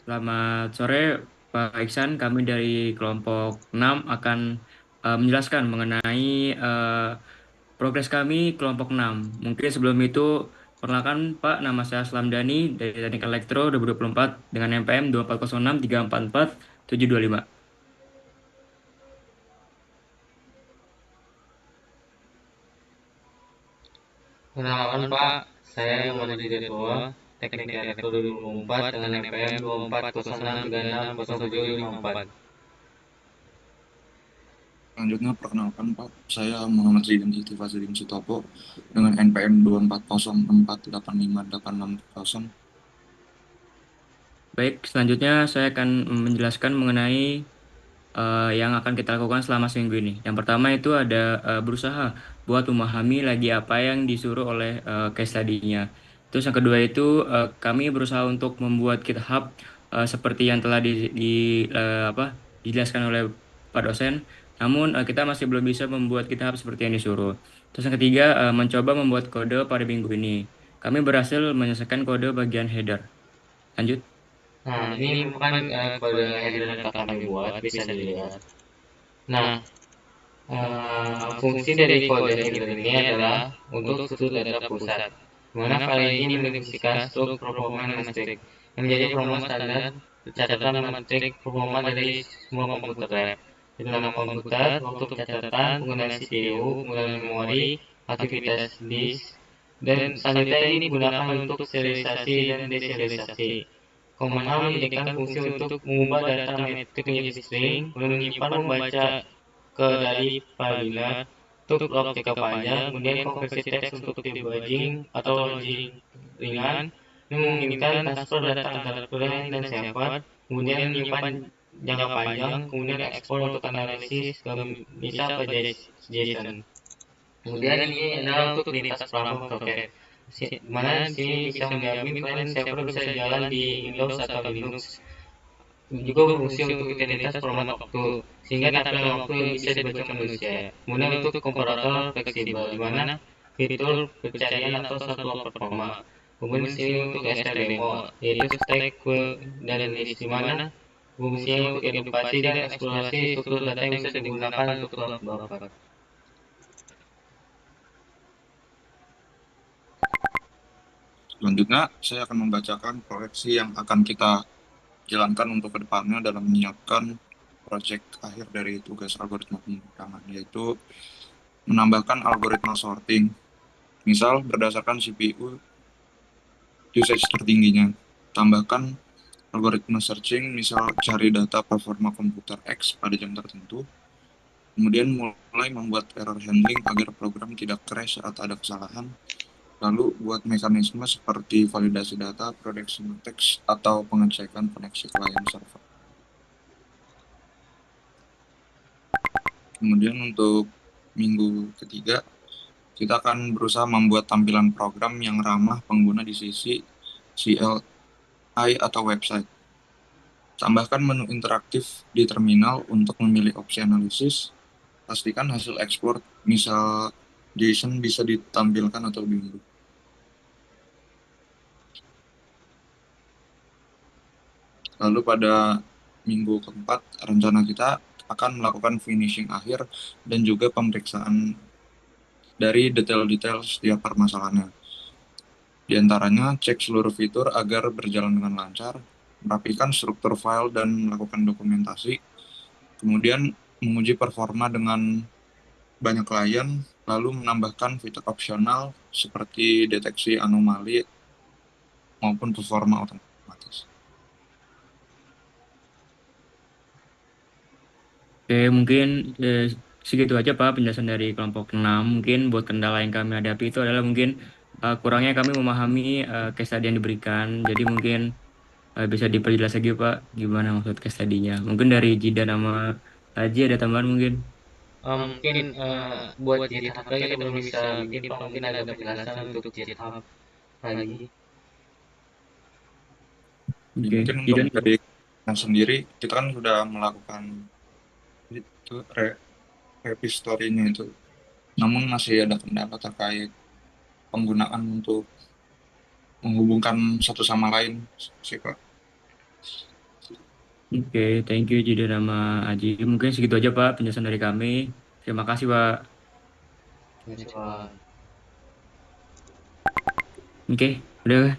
Selamat sore Pak Iksan, kami dari kelompok 6 akan menjelaskan mengenai eh, progres kami kelompok 6. Mungkin sebelum itu, perkenalkan Pak, nama saya Aslamdani dari Teknik Elektro 2024 dengan NPM 2406344725. Perkenalkan Pak, saya Muhammad Hidayatullah, Teknik Elektro 2004 dengan NPM 2406360754. Selanjutnya, perkenalkan Pak, saya Muhammad Zidan Siti Fazlin Sutopo dengan NPM 2404685860. Baik, selanjutnya saya akan menjelaskan mengenai yang akan kita lakukan selama seminggu ini. Yang pertama itu ada berusaha buat memahami lagi apa yang disuruh oleh case study-nya. Terus yang kedua itu kami berusaha untuk membuat GitHub seperti yang telah apa, dijelaskan oleh Pak dosen. Namun kita masih belum bisa membuat GitHub seperti yang disuruh. Terus yang ketiga mencoba membuat kode pada minggu ini. Kami berhasil menyelesaikan kode bagian header. Lanjut. Nah, ini merupakan kode header yang telah kami buat, bisa dilihat. Nah, fungsi dari kode header ini adalah untuk struktur data pusat, mana file ini mendefiniasikan struktur performa metrik yang menjadi performa standar pencatatan metrik performa dari semua komputer lab. Itu nama komputer, waktu pencatatan, penggunaan CPU, penggunaan memori, aktivitas disk, dan selanjutnya ini digunakan untuk serialisasi dan deserialisasi. Komando menyediakan fungsi untuk mengubah data metrik menjadi string, kemudian menyimpan membaca ke dari file binar untuk log jangka panjang, kemudian konversi teks untuk debugging atau logging ringan, ini memungkinkan transfer data antara client dan server, kemudian menyimpan jangka panjang, kemudian ekspor untuk analisis ke bisa ke JSON. Kemudian ini adalah untuk lintas platform soket. Mana di sini bisa menjamin klien server bisa jalan di Windows atau Linux. Juga berfungsi untuk identitas format waktu, sehingga tampilan waktu yang bisa dibaca manusia. Kemudian untuk komparator fleksibel, di mana fitur pencarian atau satu log performa. Kemudian di sini untuk SR demo, yaitu stack dan list, di mana fungsinya untuk edukasi dan eksplorasi struktur data yang bisa digunakan untuk log buffer. Selanjutnya, saya akan membacakan proyeksi yang akan kita jalankan untuk kedepannya dalam menyiapkan proyek akhir dari tugas algoritma pemrograman, yaitu menambahkan algoritma sorting. Misal, berdasarkan CPU usage tertingginya. Tambahkan algoritma searching, misal cari data performa komputer X pada jam tertentu. Kemudian mulai membuat error handling agar program tidak crash saat ada kesalahan. Lalu buat mekanisme seperti validasi data, prediction teks, atau pengecekan koneksi klien server. Kemudian untuk minggu ketiga, kita akan berusaha membuat tampilan program yang ramah pengguna di sisi CLI atau website. Tambahkan menu interaktif di terminal untuk memilih opsi analisis. Pastikan hasil ekspor, misal JSON, bisa ditampilkan atau diunduh. Lalu pada minggu keempat, rencana kita akan melakukan finishing akhir dan juga pemeriksaan dari detail-detail setiap permasalahannya. Di antaranya, cek seluruh fitur agar berjalan dengan lancar, merapikan struktur file dan melakukan dokumentasi, kemudian menguji performa dengan banyak klien, lalu menambahkan fitur opsional seperti deteksi anomali maupun performa otomatis. Oke, mungkin eh, segitu aja Pak penjelasan dari kelompok 6. Mungkin buat kendala yang kami hadapi itu adalah mungkin kurangnya kami memahami case study yang diberikan. Jadi mungkin bisa diperjelas lagi Pak gimana maksud case study-nya. Mungkin dari Jida nama Haji ada tambahan mungkin. Mungkin buat GitHub kita belum bisa bikin, Pak. Mungkin ada penjelasan untuk GitHub lagi. Ya, Oke, mungkin untuk Jidan. dari yang sendiri, kita kan sudah melakukan itu repository-nya itu. Namun masih ada kendala terkait penggunaan untuk menghubungkan satu sama lain sih Pak. Oke, thank you Jude sama Aji. Mungkin segitu aja Pak penjelasan dari kami. Terima kasih Pak. Terima kasih, Pak. Oke, udah.